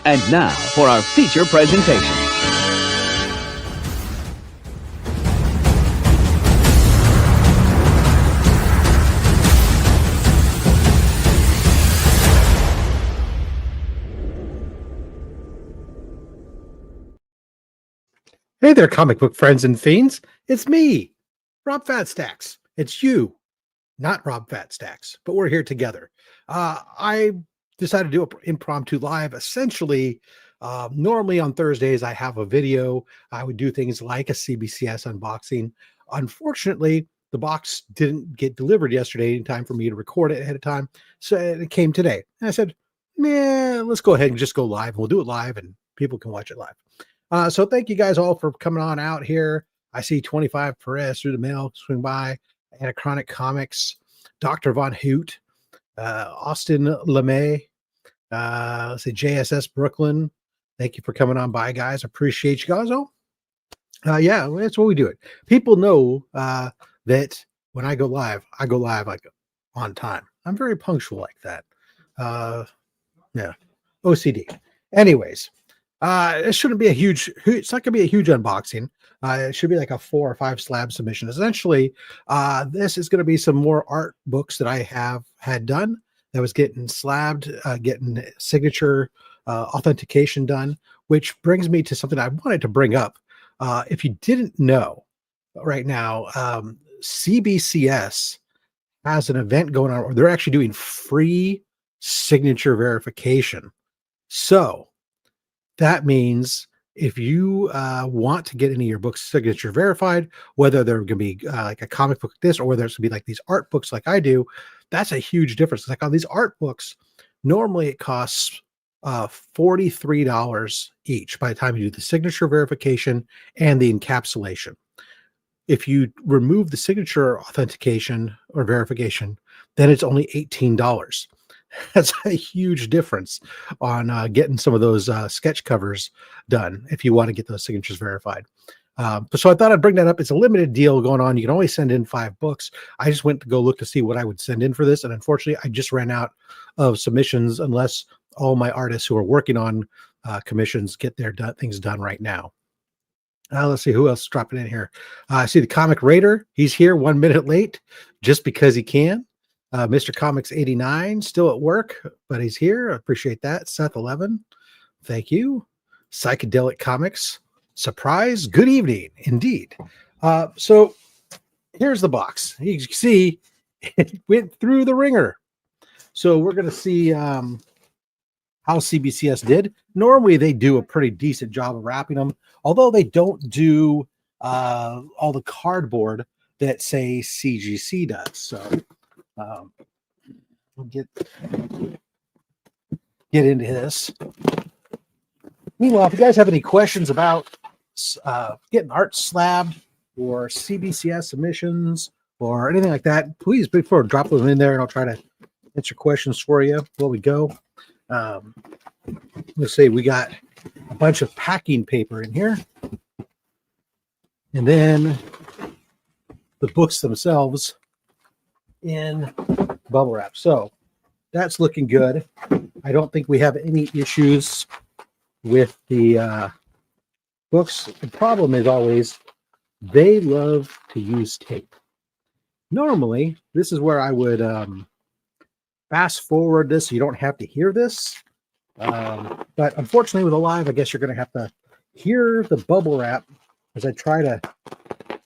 And now for our feature presentation. Hey there, comic book friends and fiends. It's me, Rob Fatstacks. It's you, not Rob Fatstacks, but we're here together. I decided to do an impromptu live. Essentially, normally on Thursdays, I have a video. I would do things like a CBCS unboxing. Unfortunately, the box didn't get delivered yesterday in time for me to record it ahead of time. So it came today. And I said, man, let's go ahead and just go live. We'll do it live and people can watch it live. So thank you guys all for coming on out here. I see 25 Perez through the mail swing by, Anachronic Comics, Dr. Von Hoot, Austin LeMay, let's see, JSS Brooklyn. Thank you for coming on by, guys. Appreciate you guys all. Yeah, that's what we do it. People know that when I go live like on time. I'm very punctual like that. Yeah, OCD. Anyways. It shouldn't be it's not going to be a huge unboxing. It should be like a 4 or 5 slab submission. Essentially, this is going to be some more art books that I had done that was getting slabbed, getting signature authentication done, which brings me to something I wanted to bring up. If you didn't know right now, CBCS has an event going on, or they're actually doing free signature verification. So, that means if you want to get any of your books signature verified, whether they're going to be like a comic book like this, or whether it's going to be like these art books like I do, that's a huge difference. Like on these art books, normally it costs $43 each by the time you do the signature verification and the encapsulation. If you remove the signature authentication or verification, then it's only $18. That's a huge difference on getting some of those sketch covers done if you want to get those signatures verified. So I thought I'd bring that up. It's a limited deal going on. You can only send in 5 books. I just went to go look to see what I would send in for this. And unfortunately, I just ran out of submissions unless all my artists who are working on commissions get their things done right now. Let's see who else is dropping in here. I see the Comic Raider. He's here 1 minute late just because he can. Mr. Comics 89 still at work, but he's here. I appreciate that. Seth 11, thank you. Psychedelic Comics, surprise. Good evening, indeed. So here's the box. You can see it went through the ringer. So we're going to see how CBCS did. Normally they do a pretty decent job of wrapping them, although they don't do all the cardboard that say CGC does. So we'll get into this. Meanwhile, if you guys have any questions about getting art slabbed or CBCS submissions or anything like that, please before drop them in there and I'll try to answer questions for you while we go. Let's see, we got a bunch of packing paper in here. And then the books themselves in bubble wrap. So that's looking good. I don't think we have any issues with the books. The problem is always they love to use tape. Normally, this is where I would fast forward this so you don't have to hear this. But unfortunately with a live, I guess you're going to have to hear the bubble wrap as I try to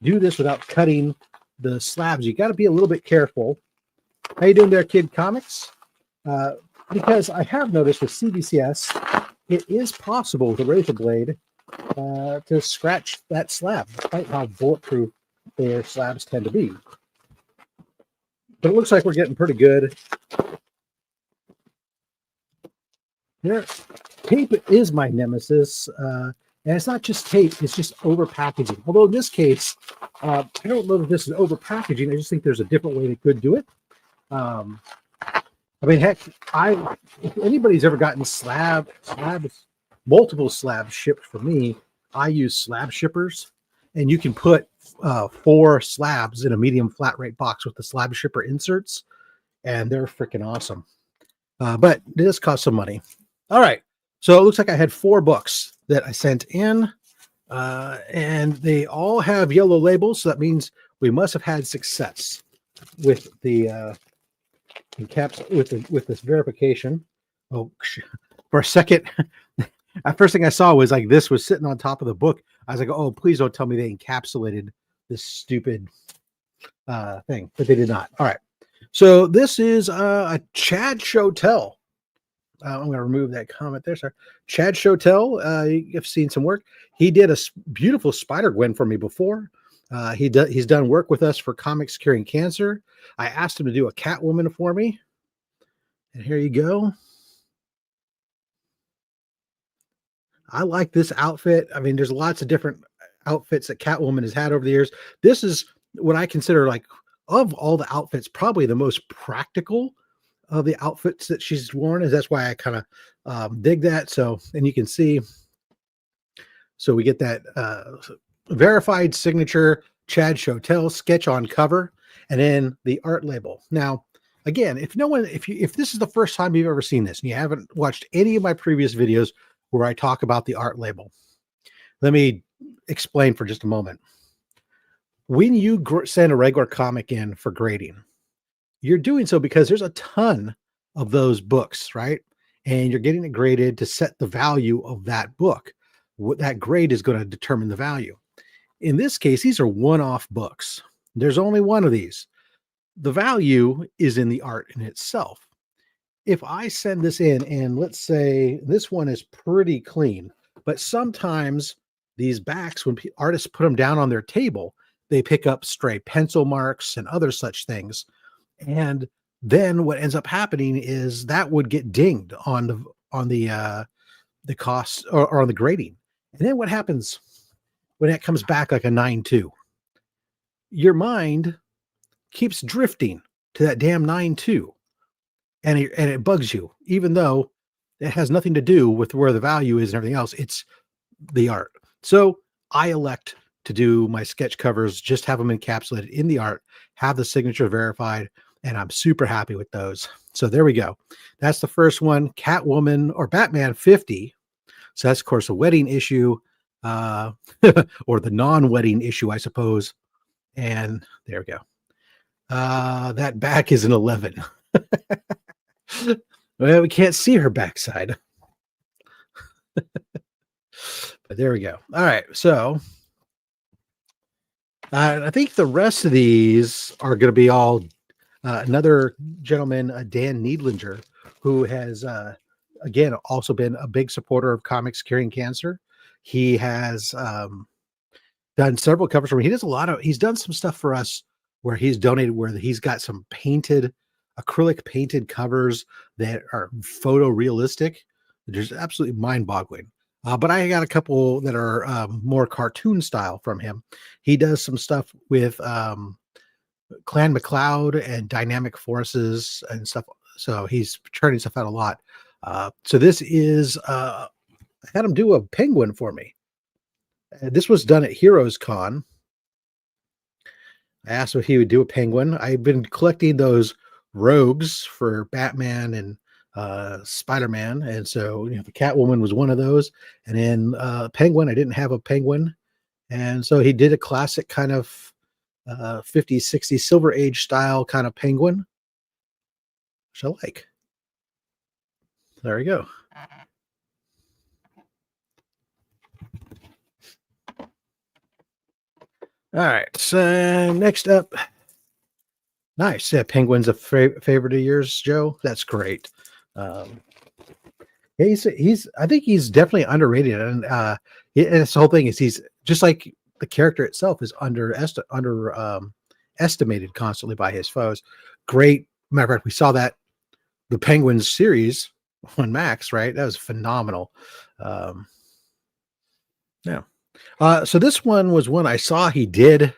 do this without cutting the slabs. You got to be a little bit careful. How you doing there, Kid Comics? Because I have noticed with CBCS, it is possible with a razor blade to scratch that slab, despite how bulletproof their slabs tend to be. But it looks like we're getting pretty good. There, tape is my nemesis. And it's not just tape, it's just over packaging. Although in this case, I don't know if this is over packaging. I just think there's a different way they could do it. I mean, heck, if anybody's ever gotten multiple slabs shipped for me, I use slab shippers, and you can put 4 slabs in a medium flat rate box with the slab shipper inserts, and they're freaking awesome. But it does cost some money. All right, So it looks like I had 4 books that I sent in, and they all have yellow labels. So that means we must have had success with the with this verification. Oh, for a second, the first thing I saw was like this was sitting on top of the book. I was like, oh, please don't tell me they encapsulated this stupid thing, but they did not. All right. So this is a Chad Schoettle. I'm going to remove that comment there, sir. Chad Schoettle, you've seen some work. He did a beautiful Spider-Gwen for me before. He's done work with us for Comics Curing Cancer. I asked him to do a Catwoman for me. And here you go. I like this outfit. I mean, there's lots of different outfits that Catwoman has had over the years. This is what I consider, like, of all the outfits, probably the most practical of the outfits that she's worn. Is that's why I kind of dig that. So, and you can see, so we get that verified signature Chad Schoettle sketch on cover, and then the art label. Now, again, if this is the first time you've ever seen this and you haven't watched any of my previous videos where I talk about the art label, let me explain for just a moment. When you send a regular comic in for grading, you're doing so because there's a ton of those books, right? And you're getting it graded to set the value of that book. What that grade is going to determine the value. In this case, these are one-off books. There's only one of these. The value is in the art in itself. If I send this in, and let's say this one is pretty clean, but sometimes these backs, when artists put them down on their table, they pick up stray pencil marks and other such things. And then what ends up happening is that would get dinged on the cost or on the grading. And then what happens when it comes back like a 9.2? Your mind keeps drifting to that damn 9.2. And it bugs you, even though it has nothing to do with where the value is and everything else. It's the art. So I elect to do my sketch covers, just have them encapsulated in the art, have the signature verified, and I'm super happy with those. So there we go. That's the first one, Catwoman or Batman 50. So that's, of course, a wedding issue, or the non-wedding issue, I suppose. And there we go. That back is an 11. Well, we can't see her backside. But there we go. All right. So I think the rest of these are going to be all another gentleman, Dan Neidlinger, who has, again, also been a big supporter of Comics Curing Cancer. He has done several covers for me. He's done some stuff for us where he's donated, where he's got some acrylic painted covers that are photorealistic. They're just absolutely mind-boggling. But I got a couple that are more cartoon style from him. He does some stuff with Clan McCloud and Dynamic Forces and stuff. So he's turning stuff out a lot. So this is, I had him do a penguin for me. This was done at Heroes Con. I asked him if he would do a penguin. I've been collecting those rogues for Batman and Spider-Man, and so the Catwoman was one of those. And then penguin, I didn't have a penguin, and so he did a classic kind of 50s, 60s Silver Age style kind of penguin, which I like. There we go. All right, so next up, nice. Yeah, penguin's a favorite of yours, Joe. That's great. Yeah, I think he's definitely underrated, and this whole thing is he's just like the character itself is estimated constantly by his foes. Great. Matter of fact, we saw that the Penguins series on Max, right? That was phenomenal. Yeah. So this one was one I saw he did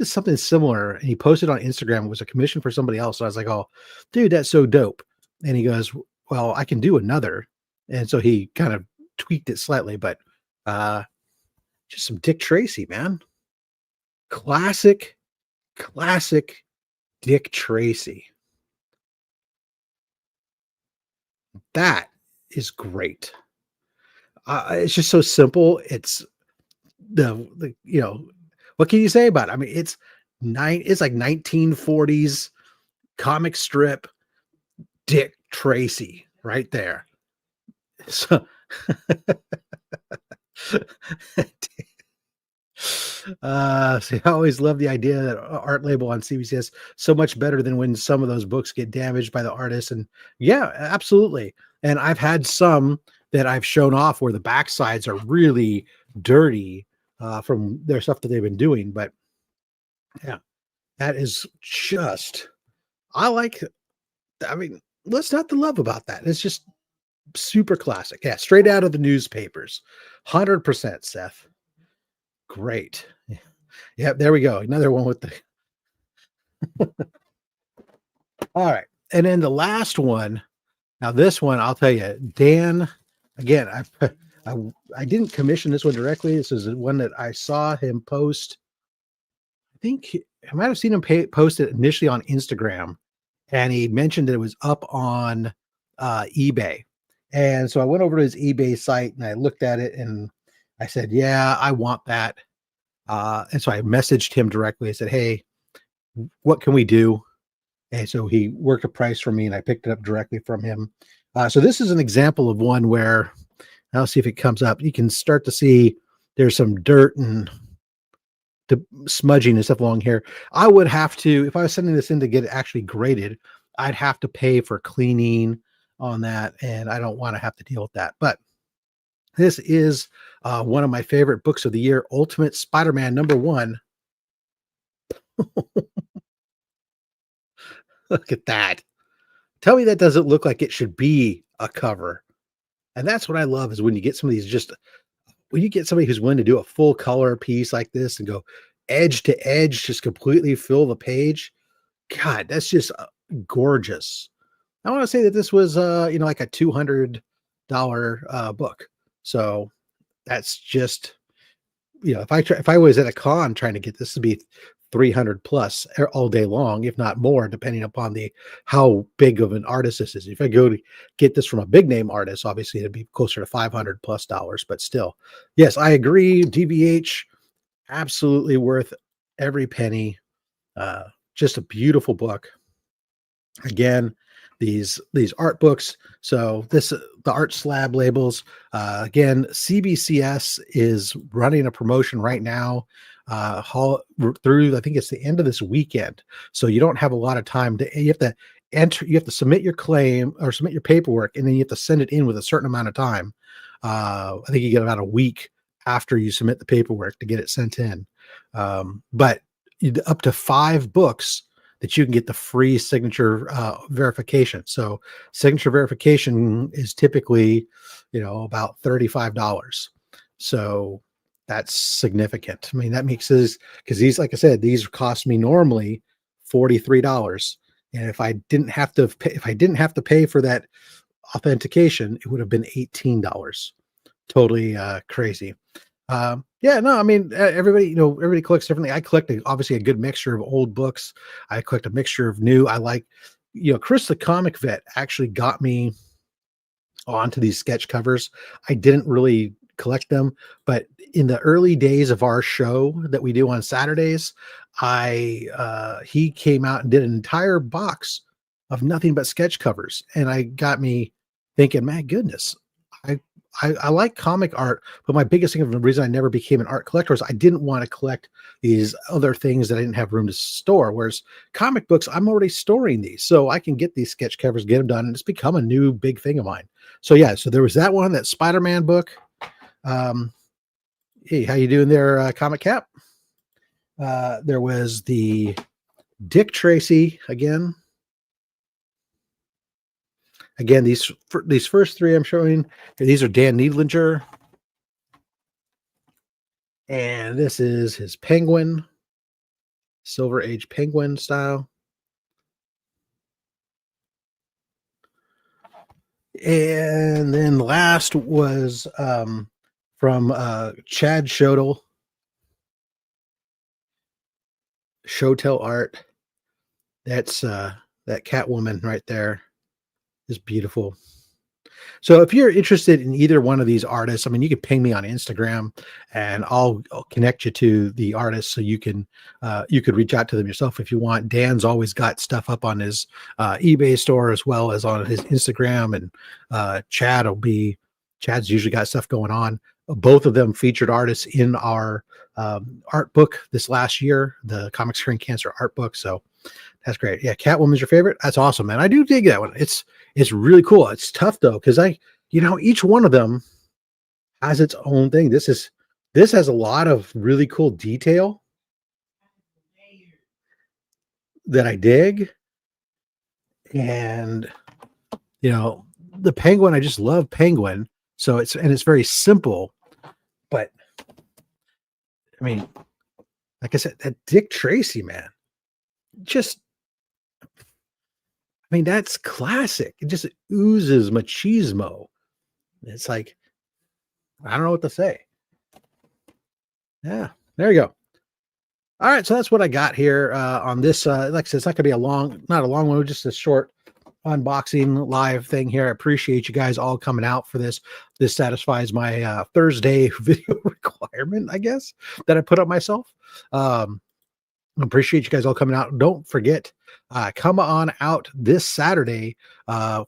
something similar, and he posted on Instagram. It was a commission for somebody else. So I was like, oh, dude, that's so dope. And he goes, well, I can do another. And so he kind of tweaked it slightly, but just some Dick Tracy, man. Classic Dick Tracy. That is great. It's just so simple. It's the what can you say about it? I mean, it's like 1940s comic strip Dick Tracy right there. So see, I always love the idea that art label on CBCS so much better than when some of those books get damaged by the artist. And yeah, absolutely. And I've had some that I've shown off where the back sides are really dirty from their stuff that they've been doing. But yeah, that is just I like. I mean, what's not to love about that? It's just super classic. Yeah, straight out of the newspapers. 100%, Seth. Great. Yeah. Yep, there we go. Another one with the all right. And then the last one. Now, this one, I'll tell you, Dan, again, I I didn't commission this one directly. This is one that I saw him post. I think I might have seen him post it initially on Instagram, and he mentioned that it was up on eBay. And so I went over to his eBay site and I looked at it and I said, "Yeah, I want that." And so I messaged him directly. I said, "Hey, what can we do?" And so he worked a price for me and I picked it up directly from him. So this is an example of one where I'll see if it comes up. You can start to see there's some dirt and smudging and stuff along here. I would have to, if I was sending this in to get it actually graded, I'd have to pay for cleaning on that. And I don't want to have to deal with that. But this is one of my favorite books of the year, Ultimate Spider-Man #1. Look at that. Tell me that doesn't look like it should be a cover. And that's what I love is when you get some of these just when you get somebody who's willing to do a full color piece like this and go edge to edge, just completely fill the page. God, that's just gorgeous. I want to say that this was like a $200 book. So that's just if I was at a con trying to get this to be 300 plus all day long, if not more, depending upon how big of an artist this is. If I go to get this from a big name artist, obviously it'd be closer to $500 plus, but still, yes, I agree. DVH, absolutely worth every penny. Just a beautiful book. Again, these art books. So the art slab labels. Again, CBCS is running a promotion right now through I think it's the end of this weekend. So you don't have a lot of time you have to you have to submit your claim or submit your paperwork, and then you have to send it in with a certain amount of time. I think you get about a week after you submit the paperwork to get it sent in. But up to 5 books that you can get the free signature verification. So signature verification is typically, about $35. So that's significant. I mean, that makes this because these, like I said, these cost me normally $43. And if I didn't have to pay for that authentication, it would have been $18. Totally crazy. Yeah, no, I mean, everybody collects differently. I collect obviously a good mixture of old books. I collect a mixture of new. I like, Chris the comic vet actually got me onto these sketch covers. I didn't really collect them, but in the early days of our show that we do on Saturdays, he came out and did an entire box of nothing but sketch covers, and I got me thinking, my goodness, I like comic art, but my biggest thing of the reason I never became an art collector is I didn't want to collect these other things that I didn't have room to store. Whereas comic books, I'm already storing these, so I can get these sketch covers, get them done, and it's become a new big thing of mine. So yeah, so there was that one, that Spider-Man book. Hey, how you doing there, Comic Cap? There was the Dick Tracy again. Again, these first 3 I'm showing, these are Dan Neidlinger. And this is his Penguin, Silver Age Penguin style. And then the last was from Chad Schoettle, Schoettle art. That's that Catwoman right there is beautiful. So if you're interested in either one of these artists, I mean, you can ping me on Instagram, and I'll connect you to the artists so you could reach out to them yourself if you want. Dan's always got stuff up on his eBay store as well as on his Instagram, and Chad's usually got stuff going on. Both of them featured artists in our art book this last year, the Comics Curing Cancer art book. So that's great. Yeah, Catwoman's your favorite. That's awesome, man. I do dig that one. It's really cool. It's tough though, because each one of them has its own thing. This has a lot of really cool detail that I dig. And the Penguin, I just love Penguin. So it's very simple, but I mean, like I said, that Dick Tracy, man, just, I mean, that's classic. It just oozes machismo. It's like, I don't know what to say. Yeah, there you go. All right, so that's what I got here on this. Like I said, it's not going to be not a long one, just a short unboxing live thing here. I appreciate you guys all coming out for this. This satisfies my Thursday video requirement, I guess, that I put up myself. I appreciate you guys all coming out. Don't forget, come on out this Saturday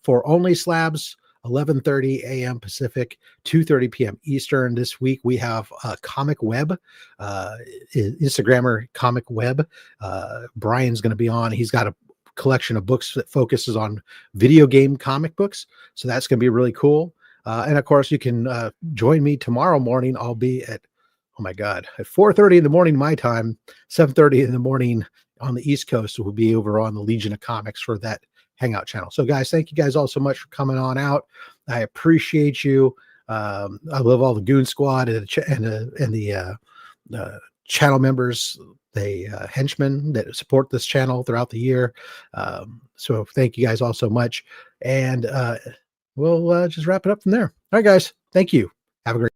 for Only Slabs, 11:30 a.m. Pacific, 2:30 p.m. Eastern. This week we have Comic Web, Instagrammer Comic Web. Brian's going to be on. He's got a collection of books that focuses on video game comic books, so that's going to be really cool. And of course, you can join me tomorrow morning. I'll be at, oh my God, at 4:30 in the morning my time, 7:30 in the morning on the East Coast. We'll be over on the Legion of Comics for that Hangout channel. So guys, thank you guys all so much for coming on out. I appreciate you. I love all the Goon Squad and the channel members, the henchmen that support this channel throughout the year. So thank you guys all so much. And we'll just wrap it up from there. All right, guys. Thank you. Have a great